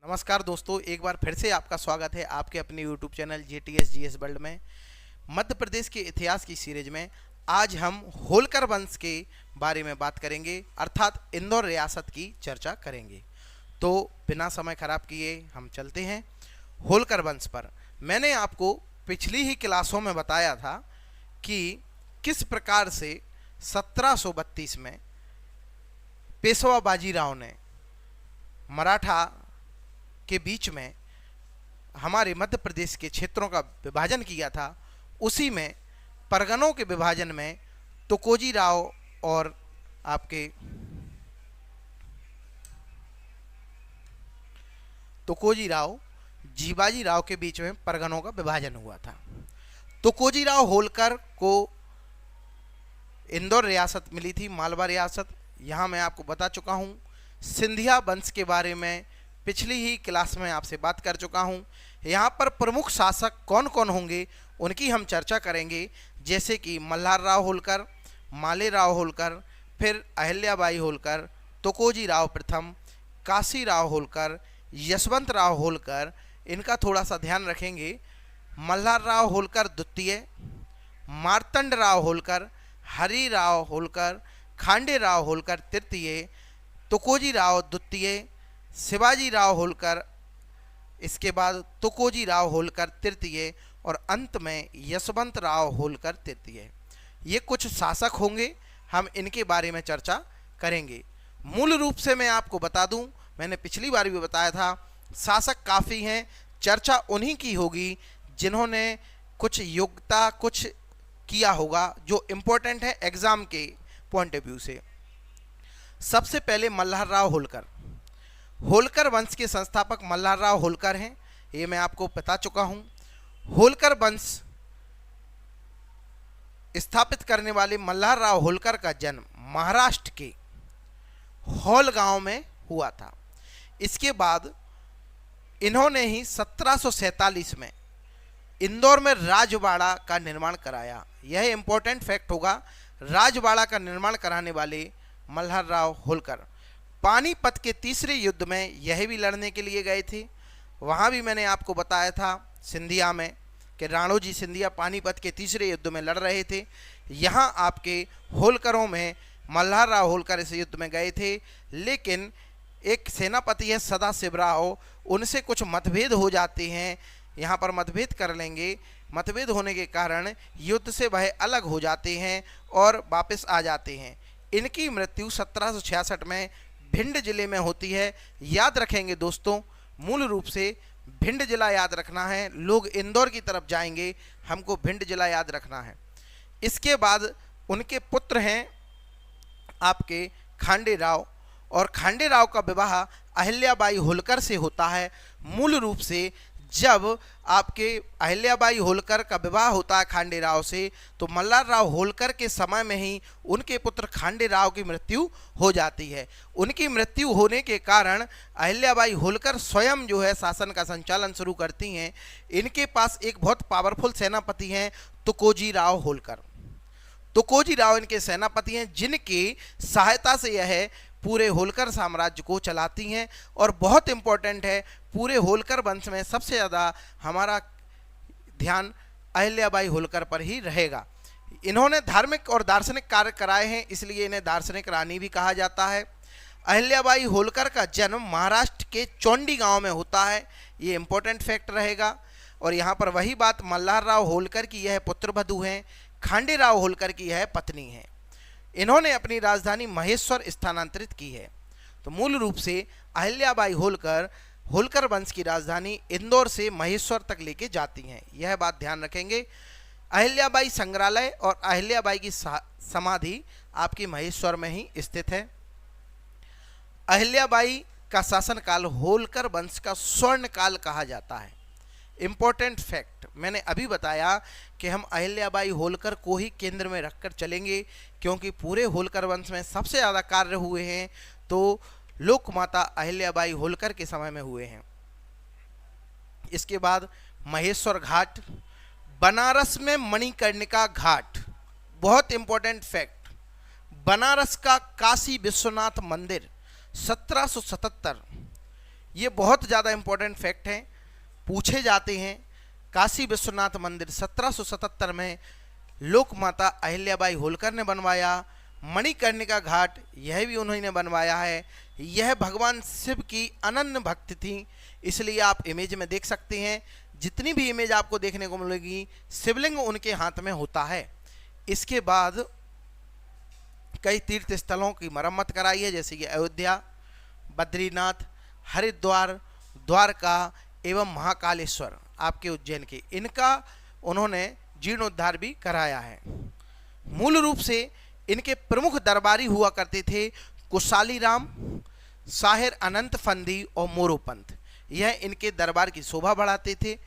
नमस्कार दोस्तों, एक बार फिर से आपका स्वागत है आपके अपने YouTube channel JTS GS world में। मध्य प्रदेश के इतिहास की सीरीज में आज हम होलकर वंश के बारे में बात करेंगे, अर्थात इंदौर रियासत की चर्चा करेंगे। तो बिना समय खराब किए हम चलते हैं होलकर वंश पर। मैंने आपको पिछली ही क्लासों में बताया था कि किस प्रकार से 1732 में पेशवा बाजीराव ने मराठा के बीच में हमारे मध्य प्रदेश के क्षेत्रों का विभाजन किया था। उसी में परगनों के विभाजन में तुकोजी राव और आपके तुकोजी राव जीवाजी राव के बीच में परगनों का विभाजन हुआ था। तुकोजी राव होलकर को इंदौर रियासत मिली थी, मालवा रियासत। यहाँ मैं आपको बता चुका हूँ। सिंधिया वंश के बारे में पिछली ही क्लास में आपसे बात कर चुका हूँ। यहाँ पर प्रमुख शासक कौन कौन होंगे उनकी हम चर्चा करेंगे, जैसे कि मल्हार राव होलकर, माले राव होलकर, फिर अहिल्याबाई होलकर, तुकोजी राव प्रथम, काशी राव होलकर, यशवंत राव होलकर। इनका थोड़ा सा ध्यान रखेंगे। मल्हार राव होलकर द्वितीय, मार्तंड राव होलकर, हरि राव होलकर, खांडे राव होलकर तृतीय, तुकोजी राव द्वितीय, शिवाजी राव होलकर, इसके बाद तुकोजी राव होलकर तृतीय और अंत में यशवंत राव होलकर तृतीय। ये कुछ शासक होंगे, हम इनके बारे में चर्चा करेंगे। मूल रूप से मैं आपको बता दूं, मैंने पिछली बार भी बताया था, शासक काफ़ी हैं। चर्चा उन्हीं की होगी जिन्होंने कुछ योग्यता कुछ किया होगा जो इम्पोर्टेंट है एग्ज़ाम के पॉइंट ऑफ व्यू से। सबसे पहले मल्हार राव होलकर। होलकर वंश के संस्थापक मल्हार राव होलकर हैं, ये मैं आपको बता चुका हूं। होलकर वंश स्थापित करने वाले मल्हार राव होलकर का जन्म महाराष्ट्र के हौल गांव में हुआ था। इसके बाद इन्होंने ही 1747 में इंदौर में राजवाड़ा का निर्माण कराया। यह इंपॉर्टेंट फैक्ट होगा, राजवाड़ा का निर्माण कराने वाले मल्हार राव होलकर। पानीपत के तीसरे युद्ध में यह भी लड़ने के लिए गए थे। वहाँ भी मैंने आपको बताया था सिंधिया में कि राणोजी सिंधिया पानीपत के तीसरे युद्ध में लड़ रहे थे। यहाँ आपके होलकरों में मल्हार राव होलकर इस युद्ध में गए थे, लेकिन एक सेनापति है सदाशिव राव, उनसे कुछ मतभेद हो जाते हैं। यहाँ पर मतभेद कर लेंगे। मतभेद होने के कारण युद्ध से वह अलग हो जाते हैं और वापस आ जाते हैं। इनकी मृत्यु 1766 में भिंड जिले में होती है। याद रखेंगे दोस्तों, मूल रूप से भिंड जिला याद रखना है। लोग इंदौर की तरफ जाएंगे, हमको भिंड जिला याद रखना है। इसके बाद उनके पुत्र हैं आपके खांडे राव, और खांडे राव का विवाह अहिल्याबाई होलकर से होता है। मूल रूप से जब आपके अहिल्याबाई होलकर का विवाह होता है खांडे राव से, तो मल्हार राव होलकर के समय में ही उनके पुत्र खांडे राव की मृत्यु हो जाती है। उनकी मृत्यु होने के कारण अहिल्याबाई होलकर स्वयं जो है शासन का संचालन शुरू करती हैं। इनके पास एक बहुत पावरफुल सेनापति हैं तुकोजी राव होलकर। तुकोजी राव इनके सेनापति हैं, जिनकी सहायता से यह पूरे होलकर साम्राज्य को चलाती हैं। और बहुत इंपॉर्टेंट है, पूरे होलकर वंश में सबसे ज़्यादा हमारा ध्यान अहिल्याबाई होलकर पर ही रहेगा। इन्होंने धार्मिक और दार्शनिक कार्य कराए हैं, इसलिए इन्हें दार्शनिक रानी भी कहा जाता है। अहिल्याबाई होलकर का जन्म महाराष्ट्र के चौंडी गांव में होता है, ये इंपॉर्टेंट फैक्ट रहेगा। और यहाँ पर वही बात, मल्हार राव होलकर की यह पुत्रवधू हैं, खांडे राव होलकर की यह पत्नी है। इन्होंने अपनी राजधानी महेश्वर स्थानांतरित की है। तो मूल रूप से अहिल्याबाई होलकर होलकर वंश की राजधानी इंदौर से महेश्वर तक लेके जाती हैं, यह बात ध्यान रखेंगे। अहिल्याबाई संग्रहालय और अहिल्याबाई की समाधि आपकी महेश्वर में ही स्थित है। अहिल्याबाई का शासनकाल होलकर वंश का स्वर्ण काल कहा जाता है। इम्पोर्टेंट फैक्ट, मैंने अभी बताया कि हम अहिल्याबाई होलकर को ही केंद्र में रखकर चलेंगे, क्योंकि पूरे होलकर वंश में सबसे ज़्यादा कार्य हुए हैं तो लोकमाता अहिल्याबाई होलकर के समय में हुए हैं। इसके बाद महेश्वर घाट, बनारस में मणिकर्णिका घाट, बहुत इंपॉर्टेंट फैक्ट, बनारस का काशी विश्वनाथ मंदिर 1777 ये बहुत ज़्यादा इम्पोर्टेंट फैक्ट हैं, पूछे जाते हैं। काशी विश्वनाथ मंदिर 1777 में लोक माता अहिल्याबाई होलकर ने बनवाया। मणिकर्णिका घाट यह भी उन्होंने बनवाया है। यह भगवान शिव की अनन्य भक्त थी, इसलिए आप इमेज में देख सकते हैं, जितनी भी इमेज आपको देखने को मिलेगी शिवलिंग उनके हाथ में होता है। इसके बाद कई तीर्थ स्थलों की मरम्मत कराई है, जैसे कि अयोध्या, बद्रीनाथ, हरिद्वार, द्वारका एवं महाकालेश्वर आपके उज्जैन के, इनका उन्होंने जीर्णोद्धार भी कराया है। मूल रूप से इनके प्रमुख दरबारी हुआ करते थे कुशाली राम, साहिर अनंत फंदी और मोरोपंत। यह इनके दरबार की शोभा बढ़ाते थे।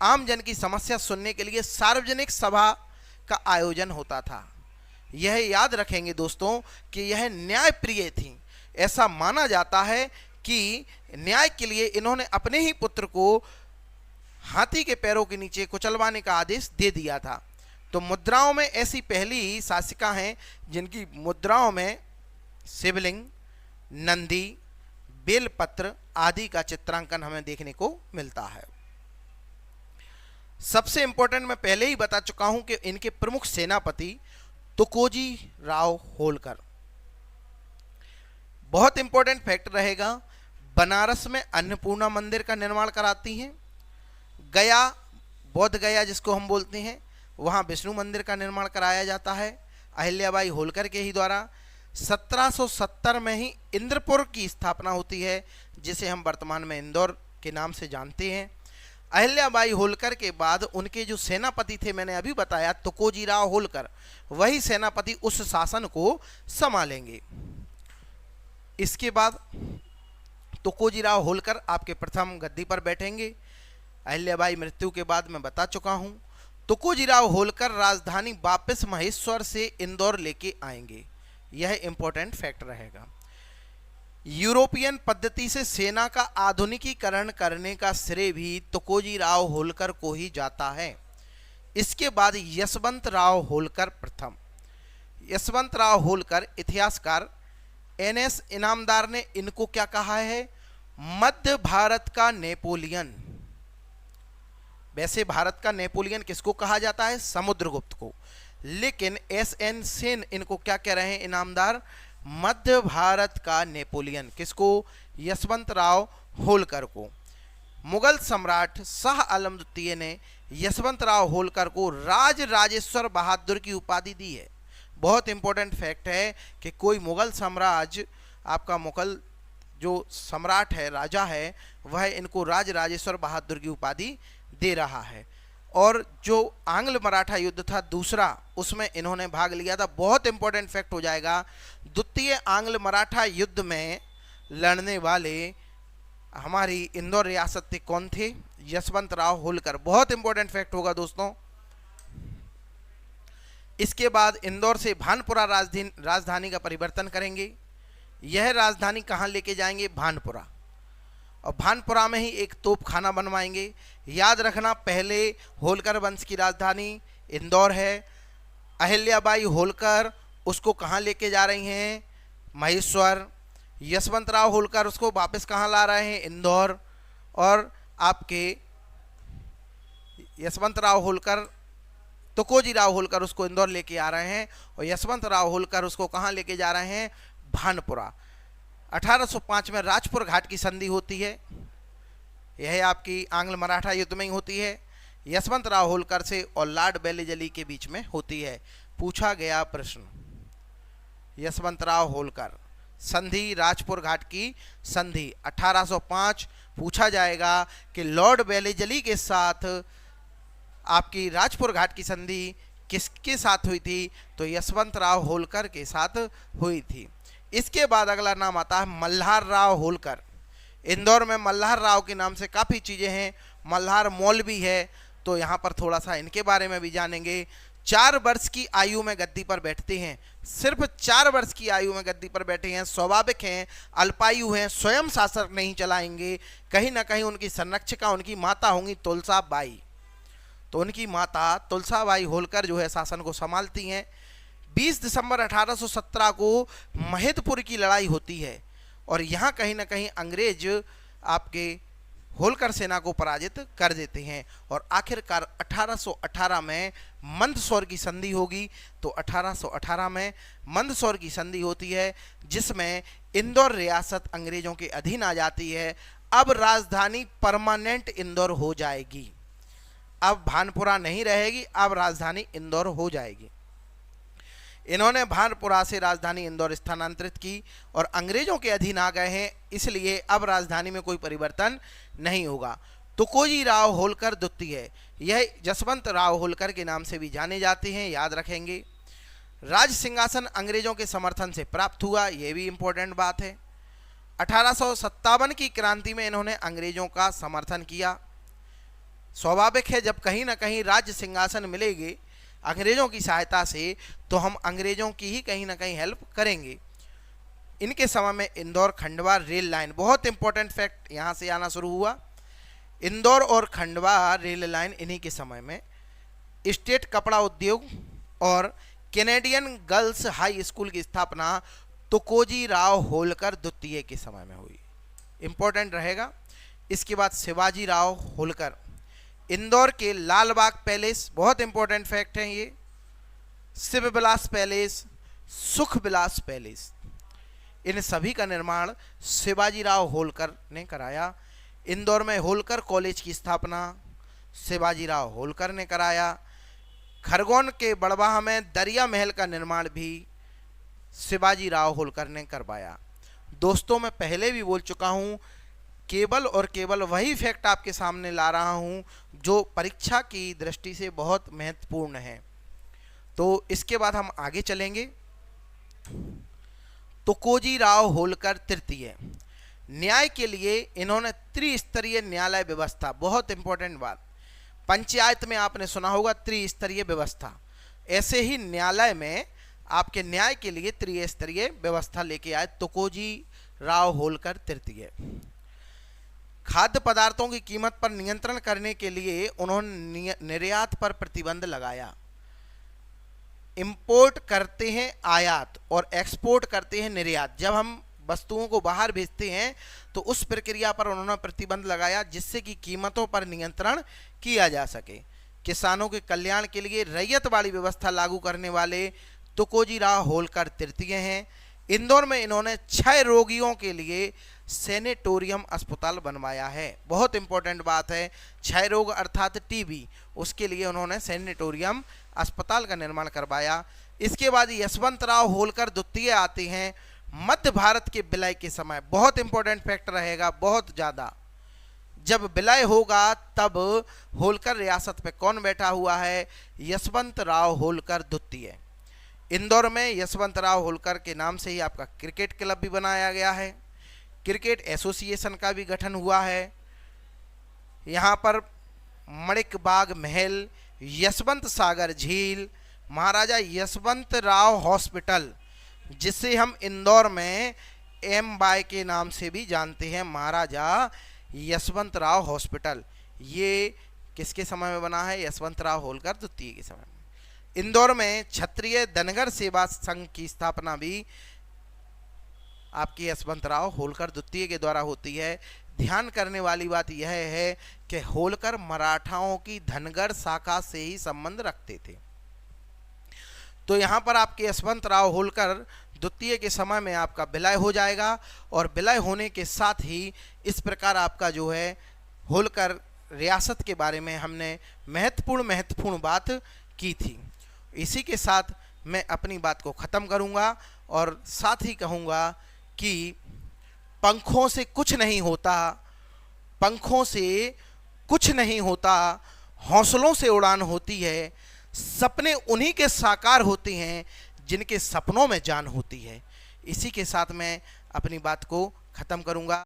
आम जन की समस्या सुनने के लिए सार्वजनिक सभा का आयोजन होता था। यह याद रखेंगे दोस्तों कि यह न्यायप्रिय थी। ऐसा माना जाता है कि न्याय के लिए इन्होंने अपने ही पुत्र को हाथी के पैरों के नीचे कुचलवाने का आदेश दे दिया था। तो मुद्राओं में ऐसी पहली शासिका हैं जिनकी मुद्राओं में शिवलिंग, नंदी, बेलपत्र आदि का चित्रांकन हमें देखने को मिलता है। सबसे इंपॉर्टेंट मैं पहले ही बता चुका हूं कि इनके प्रमुख सेनापति तुकोजी राव होलकर। बहुत इंपॉर्टेंट फैक्ट रहेगा, बनारस में अन्नपूर्णा मंदिर का निर्माण कराती हैं। गया, बोध गया जिसको हम बोलते हैं, वहाँ विष्णु मंदिर का निर्माण कराया जाता है अहिल्याबाई होलकर के ही द्वारा। 1770 में ही इंद्रपुर की स्थापना होती है, जिसे हम वर्तमान में इंदौर के नाम से जानते हैं। अहिल्याबाई होलकर के बाद उनके जो सेनापति थे, मैंने अभी बताया तुकोजी राव होलकर, वही सेनापति उस शासन को संभालेंगे। इसके बाद तुकोजी राव होलकर आपके प्रथम गद्दी पर बैठेंगे। अहिल्याबाई मृत्यु के बाद मैं बता चुका हूं, तुकोजी राव होलकर राजधानी वापस महेश्वर से इंदौर लेके आएंगे। यह इंपॉर्टेंट फैक्ट रहेगा। यूरोपियन पद्धति से सेना का आधुनिकीकरण करने का श्रेय भी तुकोजी राव होलकर को ही जाता है। इसके बाद यशवंत राव होलकर प्रथम। यशवंत राव होलकर, इतिहासकार NS इनामदार ने इनको क्या कहा है? मध्य भारत का नेपोलियन। वैसे भारत का नेपोलियन किसको कहा जाता है? समुद्रगुप्त को। लेकिन SN सेन इनको क्या कह रहे हैं इनामदार? मध्य भारत का नेपोलियन। किसको? यशवंत राव होलकर को। मुगल सम्राट शाह आलम द्वितीय ने यशवंत राव होलकर को राज राजेश्वर बहादुर की उपाधि दी है। बहुत इंपॉर्टेंट फैक्ट है कि कोई मुगल साम्राज्य, आपका मुगल जो सम्राट है, राजा है, वह इनको राज राजेश्वर बहादुर की उपाधि दे रहा है। और जो आंग्ल मराठा युद्ध था दूसरा, उसमें इन्होंने भाग लिया था। बहुत इंपॉर्टेंट फैक्ट हो जाएगा, द्वितीय आंग्ल मराठा युद्ध में लड़ने वाले हमारी इंदौर रियासत के कौन थे? यशवंत राव होलकर। बहुत इंपॉर्टेंट फैक्ट होगा दोस्तों। इसके बाद इंदौर से भानपुरा राजधानी का परिवर्तन करेंगे। यह राजधानी कहाँ लेके जाएंगे? भानपुरा। और भानपुरा में ही एक तोपखाना बनवाएंगे। याद रखना, पहले होलकर वंश की राजधानी इंदौर है। अहिल्याबाई होलकर उसको कहाँ लेके जा रही हैं? महेश्वर। यशवंत राव होलकर उसको वापस कहाँ ला रहे हैं? इंदौर। और आपके यशवंत राव होलकर, तुकोजी राव होलकर उसको इंदौर लेके आ रहे हैं, और यशवंत राव होलकर उसको कहाँ लेके जा रहे हैं? भानपुरा। 1805 में राजपुर घाट की संधि होती है। यह आपकी आंग्ल मराठा युद्ध में ही होती है। यशवंत राव होलकर से और लॉर्ड वेलेजली के बीच में होती है। पूछा गया प्रश्न, यशवंत राव होलकर संधि, राजपुर घाट की संधि 1805। पूछा जाएगा कि लॉर्ड वेलेजली के साथ आपकी राजपुर घाट की संधि किसके साथ हुई थी? तो यशवंत राव होलकर के साथ हुई थी। इसके बाद अगला नाम आता है मल्हार राव होलकर। इंदौर में मल्हार राव के नाम से काफ़ी चीज़ें हैं। मल्हार मॉल भी है, तो यहाँ पर थोड़ा सा इनके बारे में भी जानेंगे। 4 वर्ष की आयु में गद्दी पर बैठते हैं। सिर्फ 4 वर्ष की आयु में गद्दी पर बैठे हैं। स्वाभाविक हैं, अल्पायु हैं, स्वयं शासक नहीं चलाएंगे। कहीं ना कहीं उनकी संरक्षिका उनकी माता होंगी तुलसा बाई। तो उनकी माता तुलसा बाई होलकर जो है शासन को संभालती हैं। 20 दिसंबर 1817 को महिदपुर की लड़ाई होती है, और यहाँ कहीं ना कहीं अंग्रेज आपके होलकर सेना को पराजित कर देते हैं और आखिरकार 1818 में मंदसौर की संधि होगी। तो 1818 में मंदसौर की संधि होती है, जिसमें इंदौर रियासत अंग्रेजों के अधीन आ जाती है। अब राजधानी परमानेंट इंदौर हो जाएगी, अब भानपुरा नहीं रहेगी, अब राजधानी इंदौर हो जाएगी। इन्होंने भानपुरा से राजधानी इंदौर स्थानांतरित की और अंग्रेजों के अधीन आ गए हैं, इसलिए अब राजधानी में कोई परिवर्तन नहीं होगा। तुकोजी राव होलकर द्वितीय, यह जसवंत राव होलकर के नाम से भी जाने जाते हैं, याद रखेंगे। राज सिंहासन अंग्रेजों के समर्थन से प्राप्त हुआ, यह भी इंपॉर्टेंट बात है। 1857 की क्रांति में इन्होंने अंग्रेजों का समर्थन किया। स्वाभाविक है, जब कहीं ना कहीं राज्य सिंहासन मिलेंगे अंग्रेजों की सहायता से, तो हम अंग्रेजों की ही कहीं ना कहीं हेल्प करेंगे। इनके समय में इंदौर खंडवा रेल लाइन, बहुत इंपॉर्टेंट फैक्ट यहाँ से आना शुरू हुआ। इंदौर और खंडवा रेल लाइन इन्हीं के समय में। स्टेट कपड़ा उद्योग और कैनेडियन गर्ल्स हाई स्कूल की स्थापना तुकोजी राव होलकर द्वितीय के समय में हुई, इंपॉर्टेंट रहेगा। इसके बाद शिवाजी राव होलकर, इंदौर के लालबाग पैलेस, बहुत इंपॉर्टेंट फैक्ट है ये। शिव विलास पैलेस, सुख विलास पैलेस, इन सभी का निर्माण शिवाजी राव होलकर ने कराया। इंदौर में होलकर कॉलेज की स्थापना शिवाजी राव होलकर ने कराया। खरगोन के बड़वाह में दरिया महल का निर्माण भी शिवाजी राव होलकर ने करवाया। दोस्तों, मैं पहले भी बोल चुका हूँ, केवल और केवल वही फैक्ट आपके सामने ला रहा हूँ जो परीक्षा की दृष्टि से बहुत महत्वपूर्ण है। तो इसके बाद हम आगे चलेंगे। तुकोजी राव होलकर तृतीय, न्याय के लिए इन्होंने त्रिस्तरीय न्यायालय व्यवस्था, बहुत इंपॉर्टेंट बात, पंचायत में आपने सुना होगा त्रिस्तरीय व्यवस्था, ऐसे ही न्यायालय में आपके न्याय के लिए त्रिस्तरीय व्यवस्था लेके आए तुकोजी राव होलकर तृतीय। खाद्य पदार्थों की कीमत पर नियंत्रण करने के लिए उन्होंने निर्यात पर प्रतिबंध लगाया। इंपोर्ट करते हैं आयात और एक्सपोर्ट करते हैं निर्यात। जब हम वस्तुओं को बाहर भेजते हैं तो उस प्रक्रिया पर उन्होंने प्रतिबंध लगाया, जिससे कि कीमतों पर नियंत्रण किया जा सके। किसानों के कल्याण के लिए रैयत वाली व्यवस्था लागू करने वाले तुकोजी राव होलकर तृतीय हैं। इंदौर में इन्होंने 6 रोगियों के लिए सैनिटोरियम अस्पताल बनवाया है, बहुत इंपॉर्टेंट बात है। 6 रोग अर्थात टीबी, उसके लिए उन्होंने सैनिटोरियम अस्पताल का निर्माण करवाया। इसके बाद यशवंत राव होलकर द्वितीय आते हैं। मध्य भारत के विलय के समय, बहुत इंपॉर्टेंट फैक्ट रहेगा, बहुत ज़्यादा, जब विलय होगा तब होलकर रियासत पे कौन बैठा हुआ है? यशवंत राव होलकर द्वितीय। इंदौर में यशवंत राव होलकर के नाम से ही आपका क्रिकेट क्लब भी बनाया गया है, क्रिकेट एसोसिएशन का भी गठन हुआ है। यहाँ पर मणिक बाग महल, यशवंत सागर झील, महाराजा यशवंत राव हॉस्पिटल, जिसे हम इंदौर में एम बाय के नाम से भी जानते हैं, महाराजा यशवंत राव हॉस्पिटल, ये किसके समय में बना है? यशवंत राव होलकर द्वितीय के समय में। इंदौर में क्षत्रिय धनगर सेवा संघ की स्थापना भी आपकी यशवंत राव होलकर द्वितीय के द्वारा होती है। ध्यान करने वाली बात यह है कि होलकर मराठाओं की धनगर शाखा से ही संबंध रखते थे। तो यहाँ पर आपके यशवंत राव होलकर द्वितीय के समय में आपका विलय हो जाएगा और विलय होने के साथ ही इस प्रकार आपका जो है होलकर रियासत के बारे में हमने महत्वपूर्ण बात की थी। इसी के साथ मैं अपनी बात को ख़त्म करूँगा और साथ ही कहूँगा कि पंखों से कुछ नहीं होता, पंखों से कुछ नहीं होता, हौसलों से उड़ान होती है। सपने उन्हीं के साकार होते हैं जिनके सपनों में जान होती है। इसी के साथ मैं अपनी बात को ख़त्म करूँगा।